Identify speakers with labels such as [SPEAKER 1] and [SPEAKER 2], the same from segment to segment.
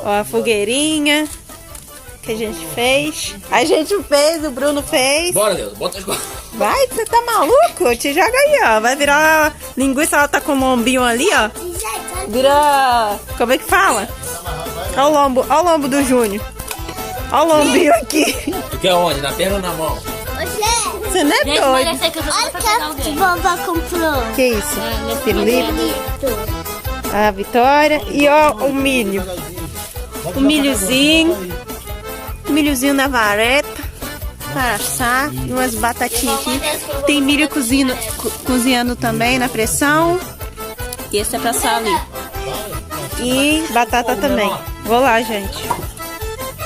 [SPEAKER 1] Ó, a fogueirinha que a gente fez. A gente fez, o Bruno fez.
[SPEAKER 2] Bora, Deus, bota as coisas.
[SPEAKER 1] Vai, você tá maluco? Te joga aí, ó. Vai virar linguiça, ela tá com o lombinho ali, ó. Vira... Como é que fala? Ó o lombo do Júnior. Ó o lombinho aqui.
[SPEAKER 2] Tu quer onde? Na perna ou na mão?
[SPEAKER 1] Você não é
[SPEAKER 3] Gente,
[SPEAKER 1] doido?
[SPEAKER 3] olha essa que eu tô pra pegar alguém.
[SPEAKER 4] Vovó comprou.
[SPEAKER 1] Que isso? Felipe. A Vitória. E ó o milho. O milhozinho. O milhozinho na vareta. Para assar. E umas batatinhas aqui. Tem milho cozinhando também na pressão. E esse é pra assar ali. E batata também. Vou lá, gente.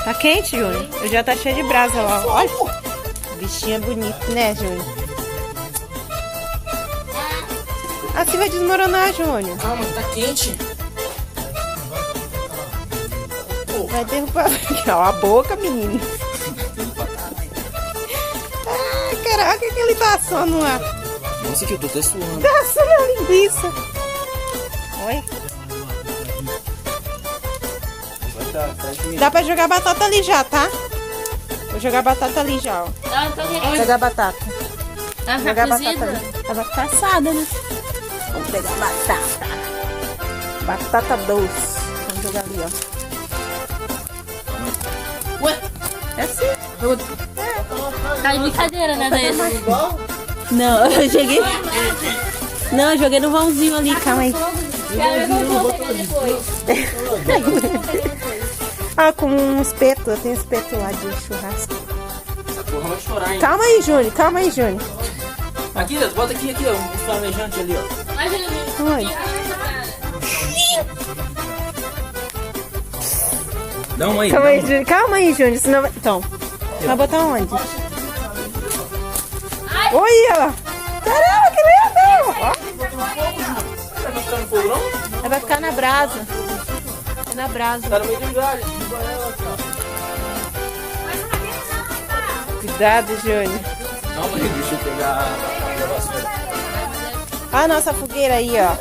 [SPEAKER 1] Tá quente, Júnior? Eu já tá cheio de brasa lá. Olha. O bichinho é bonito, né, Júnior? Assim vai desmoronar, Júnior.
[SPEAKER 2] Calma, tá quente.
[SPEAKER 1] Vai derrubar. Ó, a boca, menino. Ai, caraca, que ele tá assando lá.
[SPEAKER 2] Nossa, que eu tô até suando.
[SPEAKER 1] Tá assando a linguiça. Oi? Dá pra jogar batata ali já, tá? Vou jogar batata ali já, ó.
[SPEAKER 3] Ah, tô querendo.
[SPEAKER 1] Jogar batata.
[SPEAKER 3] Ela
[SPEAKER 1] Jogar
[SPEAKER 3] tá
[SPEAKER 1] batata
[SPEAKER 3] cozida?
[SPEAKER 1] ali. Ela vai ficar assada, né? Vamos pegar batata. Batata doce. Vamos jogar ali, ó.
[SPEAKER 2] Ué?
[SPEAKER 1] É assim.
[SPEAKER 3] Tá de brincadeira, né, daí?
[SPEAKER 1] Não, eu joguei. Não, eu joguei no vãozinho ali, calma aí.
[SPEAKER 3] Quero ver como eu vou pegar depois.
[SPEAKER 1] Ah, com um espeto, eu tenho espeto lá de churrasco.
[SPEAKER 2] Essa porra vai chorar, hein?
[SPEAKER 1] Calma aí, Júnior, calma aí, Júnior.
[SPEAKER 2] Aqui, Deus, bota aqui, ó. Um flamejante ali, ó.
[SPEAKER 3] Imagina,
[SPEAKER 1] Oi.
[SPEAKER 2] Dá um aí.
[SPEAKER 1] Calma
[SPEAKER 2] dá
[SPEAKER 1] aí,
[SPEAKER 2] um.
[SPEAKER 1] Júnior, calma aí, Júnior, senão vai... Então, vai botar onde? Olha lá. Caramba, que lindo!
[SPEAKER 2] Tá ficando no fogo, não?
[SPEAKER 1] Vai ficar na brasa. É na brasa.
[SPEAKER 2] Tá no meio de galho.
[SPEAKER 1] Cuidado, Júnior.
[SPEAKER 2] Calma aí, deixa eu pegar a vassoura.
[SPEAKER 1] Olha a nossa fogueira aí, ó.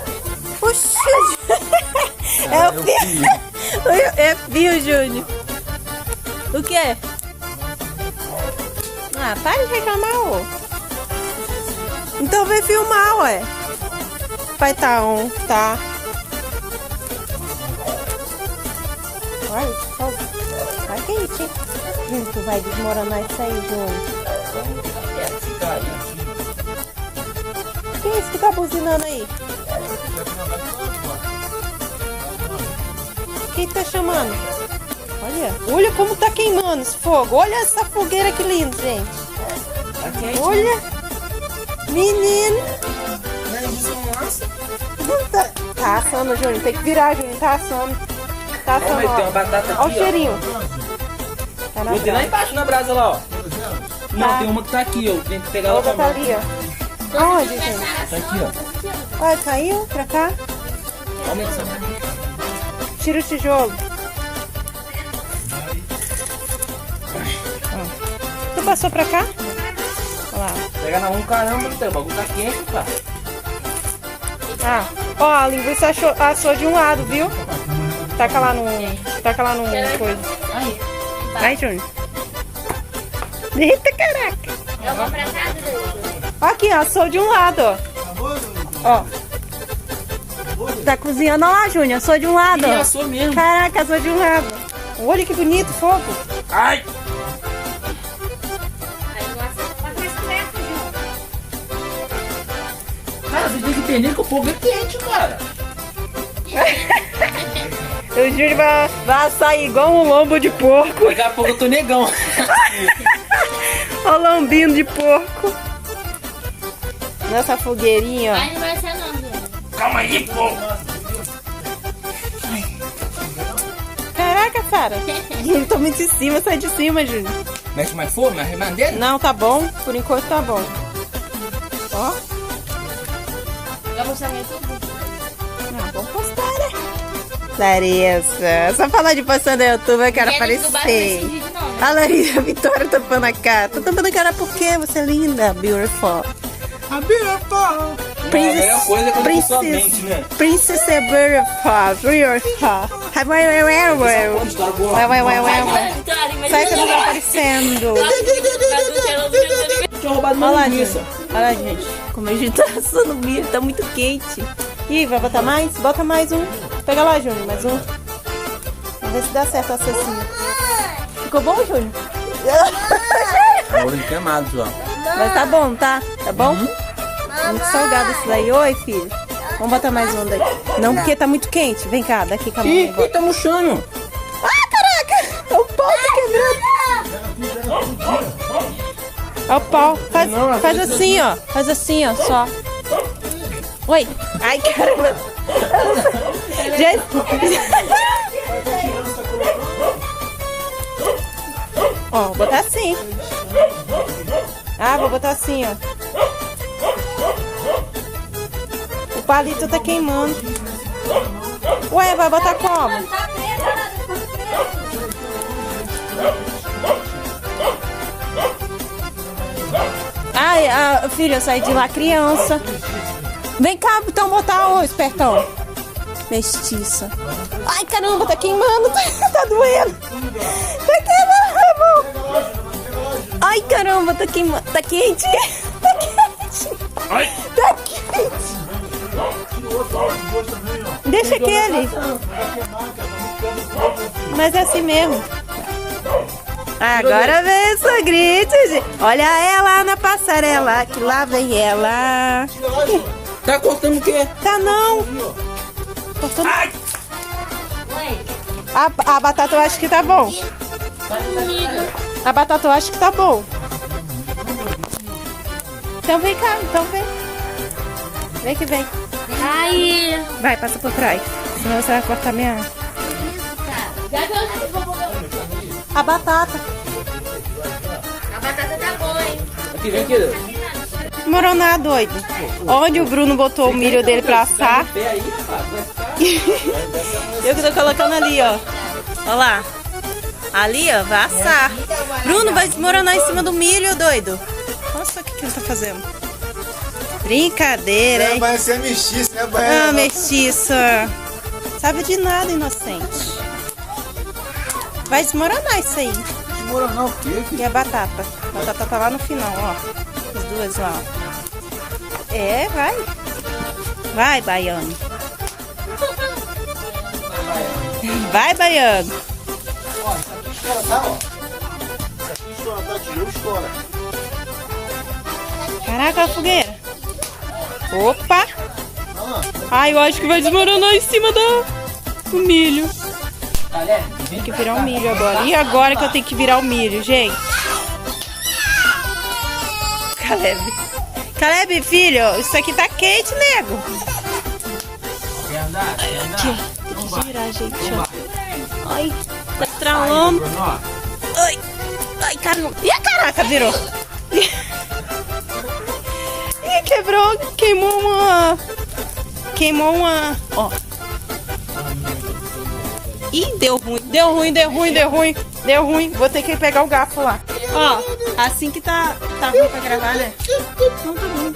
[SPEAKER 1] Puxa! É o fio. É fio, Júnior. O quê? Ah, para de reclamar, ó. Então vem filmar, ué. Vai tá on, tá? Olha, fogo. Tá quente, hein? Tu vai desmoronar isso aí, Júnior. Que é isso que tá buzinando aí? Quem tá chamando? Olha como tá queimando esse fogo. Olha essa fogueira que linda, gente.
[SPEAKER 2] Tá quente.
[SPEAKER 1] Olha. Menino. Tá assando, Júnior. Tem que virar, Júnior. Tá assando. Tá assando,
[SPEAKER 2] Mas tem uma
[SPEAKER 1] ó.
[SPEAKER 2] batata aqui,
[SPEAKER 1] Olha o cheirinho. Tá na
[SPEAKER 2] Botei lá
[SPEAKER 1] brasa.
[SPEAKER 2] embaixo na brasa lá, ó. Não, tem uma que tá aqui, ó. Tem que pegar
[SPEAKER 1] A
[SPEAKER 2] ela
[SPEAKER 1] outra tá
[SPEAKER 2] também.
[SPEAKER 1] ali, ó. Aonde, gente?
[SPEAKER 2] Tá aqui, ó.
[SPEAKER 1] Olha, caiu pra cá.
[SPEAKER 2] Aumenta essa.
[SPEAKER 1] Tira o tijolo. Tu passou pra cá? Olha lá.
[SPEAKER 2] Pega na mão, caramba, o bagulho tá quente, pá.
[SPEAKER 1] Ah, ó, a linguiça assou de um lado, viu? Taca lá no coisa.
[SPEAKER 3] Aí.
[SPEAKER 1] Vai, Júnior. Eita, caraca.
[SPEAKER 3] Eu vou pra casa, Deus.
[SPEAKER 1] Aqui, ó, assou de um lado, ó. Ó. Tá cozinhando, ó lá, Júnior, assou de um lado,
[SPEAKER 2] Ih,
[SPEAKER 1] ó.
[SPEAKER 2] assou mesmo.
[SPEAKER 1] Caraca, assou de um lado. Olha que bonito o fogo.
[SPEAKER 2] Ai! Cara, você tem que entender que o fogo é quente, cara.
[SPEAKER 1] O Júnior vai assar igual um lombo de porco.
[SPEAKER 2] Daqui a pouco eu tô negão.
[SPEAKER 1] Ó, lombinho de porco. Nossa fogueirinha, ó.
[SPEAKER 3] Aí não vai ser não, Deus.
[SPEAKER 2] Calma aí, pô.
[SPEAKER 1] Caraca, Sara. Ele tá muito em cima, sai de cima, Júnior.
[SPEAKER 2] Mexe mais fogo, mais remandeira?
[SPEAKER 1] Não, tá bom. Por enquanto tá bom. Ó.
[SPEAKER 3] Eu vou saber tudo.
[SPEAKER 1] Ah, vamos postar, né? Larissa. Só falar de postar no YouTube, eu quero aparecer. A Larissa, a Vitória tampando a cara. Tô tampando a cara porque você é linda, beautiful.
[SPEAKER 2] A beautiful. A melhor coisa é quando a pessoa mente, né?
[SPEAKER 1] Princess é beautiful. Beautiful.
[SPEAKER 2] Conta história boa.
[SPEAKER 1] Sai que não tá aparecendo.
[SPEAKER 2] Tinha roubado
[SPEAKER 1] Olha
[SPEAKER 2] uma
[SPEAKER 1] lá,
[SPEAKER 2] linguiça.
[SPEAKER 1] gente. Olha lá, gente. Como a gente tá assando milho, tá muito quente. Ih, vai botar mais? Bota mais um. Pega lá, Júnior, mais um. Vamos ver se dá certo a cessinha. Ficou bom, Júnior?
[SPEAKER 2] Olho queimado, João.
[SPEAKER 1] Mas tá bom, tá? Tá bom? Muito salgado isso daí. Oi, filho. Vamos botar mais um daí. Não, porque tá muito quente. Vem cá, daqui com a mão.
[SPEAKER 2] Ih,
[SPEAKER 1] agora.
[SPEAKER 2] tá murchando.
[SPEAKER 1] Ah, caraca! O pau tá quebrando. Olha o pau. Faz assim, ó. Faz assim, ó, só. Oi. Ai, caramba. Gente. Ó, vou botar assim. Ah, vou botar assim, ó. O palito tá queimando. Ué, vai botar como? Ai, filho, eu saí de lá criança. Vem cá, então botar o espertão. Mestiça. Ai, caramba, tá queimando. Tá doendo. Tá queimando. Ai, caramba, tá queimando. Tá quente. Tá quente. Tá quente. Deixa aquele. Mas é assim mesmo. Agora vem o sogrito. Olha ela na passarela. Que lá vem ela.
[SPEAKER 2] Tá cortando o quê?
[SPEAKER 1] Tá não. Cortando. A batata eu acho que tá bom. A batata eu acho que tá bom. Então vem cá, então vem. Vem que vem.
[SPEAKER 3] Ai.
[SPEAKER 1] Vai, passa por trás. Senão você vai cortar minha... A batata.
[SPEAKER 3] A batata tá boa, hein?
[SPEAKER 2] Aqui, vem aqui.
[SPEAKER 1] Moroná doido. Onde o Bruno botou o milho dele pra assar.
[SPEAKER 2] Pé aí, rapaz.
[SPEAKER 1] Eu que tô colocando ali, ó. Olha lá. Ali, ó, vai assar. Bruno, vai desmoronar em cima do milho, doido. Nossa, o que ele tá fazendo? Brincadeira, hein?
[SPEAKER 4] Vai ser mestiço, né, Baiana?
[SPEAKER 1] Ah, mestiça. Sabe de nada, inocente. Vai desmoronar isso aí.
[SPEAKER 4] Desmoronar o quê?
[SPEAKER 1] E a batata. A batata tá lá no final, ó. As duas lá, ó. É, vai. Vai, baiano. Vai, baiano.
[SPEAKER 4] Ó, isso aqui estoura, tá, ó. Isso aqui estoura, tá? Tirou, estoura.
[SPEAKER 1] Caraca, a fogueira. Opa. Ai, eu acho que vai desmoronar em cima do milho. Tem que virar o milho agora. E agora que eu tenho que virar o milho, gente? Caleb. Caleb, filho, isso aqui tá quente, nego.
[SPEAKER 2] Quer andar? Quer andar?
[SPEAKER 1] Aqui, ó. Tem que girar, gente, ó. Ai, tá estralando. Ai, ai, caramba. Ih, caraca, virou. Ih, quebrou, queimou uma, ó. Ih, deu ruim. Vou ter que pegar o garfo lá. Ó, assim que tá ruim pra gravar, né? Não tá ruim.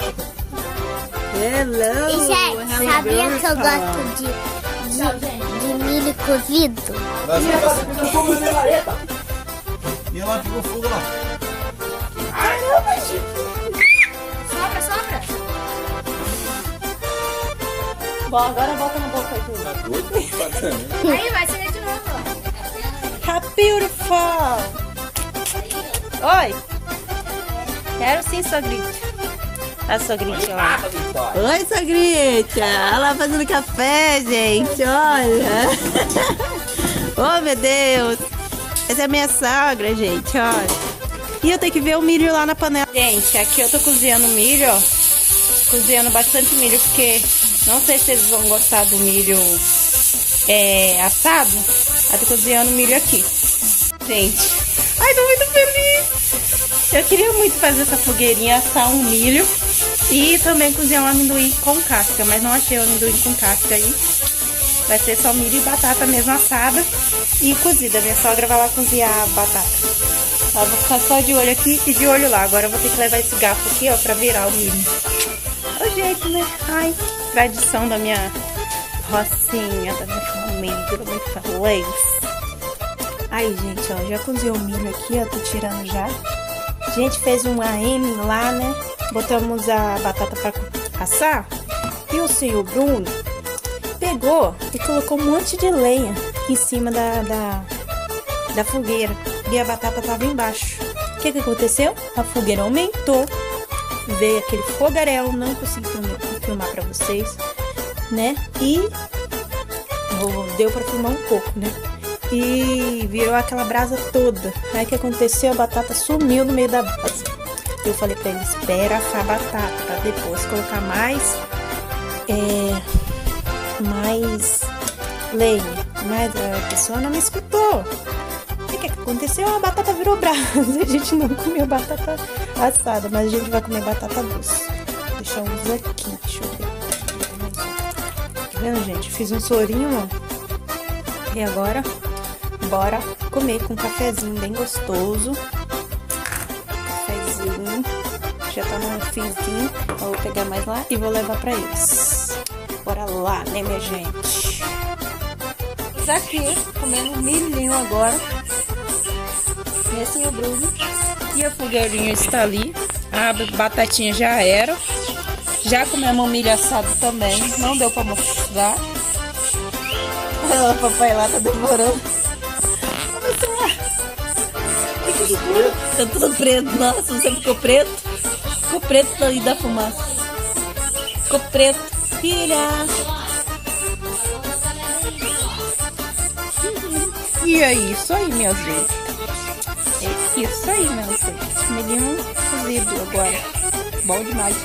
[SPEAKER 1] Hello.
[SPEAKER 5] E, gente, sabia que eu gosto de milho cozido?
[SPEAKER 4] E ela pegou fogo lá.
[SPEAKER 3] Sopra.
[SPEAKER 1] Bom, agora bota na boca aí.
[SPEAKER 3] Aí, vai ser de novo.
[SPEAKER 1] How beautiful. Oi. Quero sim, sogrite. A sogrite lá. Oi, sogrite. Olha lá fazendo café, gente. Olha. Oh, meu Deus. Essa é a minha sogra, gente. Olha. E eu tenho que ver o milho lá na panela. Gente, aqui eu tô cozinhando milho, ó. Cozinhando bastante milho, porque não sei se eles vão gostar do milho assado. Eu tô cozinhando milho aqui. Gente, ai, tô muito feliz. Eu queria muito fazer essa fogueirinha, assar um milho e também cozinhar um amendoim com casca, mas não achei o amendoim com casca aí. Vai ser só milho e batata mesmo assada e cozida. Minha sogra vai lá cozinhar a batata. Eu vou ficar só de olho aqui e de olho lá. Agora eu vou ter que levar esse garfo aqui, ó, pra virar o milho. jeito, né? Ai, tradição da minha rocinha, da minha família, da minha feliz. Aí, gente, ó, já cozinhei o milho aqui, ó, tô tirando já. A gente fez um AM lá, né? Botamos a batata pra assar. E o senhor Bruno pegou e colocou um monte de lenha em cima da fogueira. E a batata tava embaixo. O que aconteceu? A fogueira aumentou. Veio aquele fogaréu. Não consegui filmar pra vocês, né? E deu pra filmar um pouco, né? E virou aquela brasa toda. Aí o que aconteceu? A batata sumiu no meio da brasa. Eu falei pra ele, espera assar a batata pra depois colocar mais lenha. Mas a pessoa não me escutou. O que aconteceu? A batata virou brasa. A gente não comeu batata assada, mas a gente vai comer batata doce. Vou deixar uns aqui, deixa eu ver. Tá vendo, gente? Fiz um sorinho, ó. E agora, bora comer com um cafezinho bem gostoso. Cafezinho. Já tá no finzinho. Eu vou pegar mais lá e vou levar pra eles. Bora lá, né, minha gente? Aqui, comendo milhinho agora. Esse é o Bruno. E a fogueirinha está ali. A batatinha já era. Já comemos milho assado também. Não deu pra mostrar. O papai lá tá demorando. Tá tudo preto. Nossa, você ficou preto? Ficou preto ali da fumaça. Ficou preto. Filha. E é isso aí, minha gente. É isso aí, minha gente. Milhinho cozido agora. Bom demais.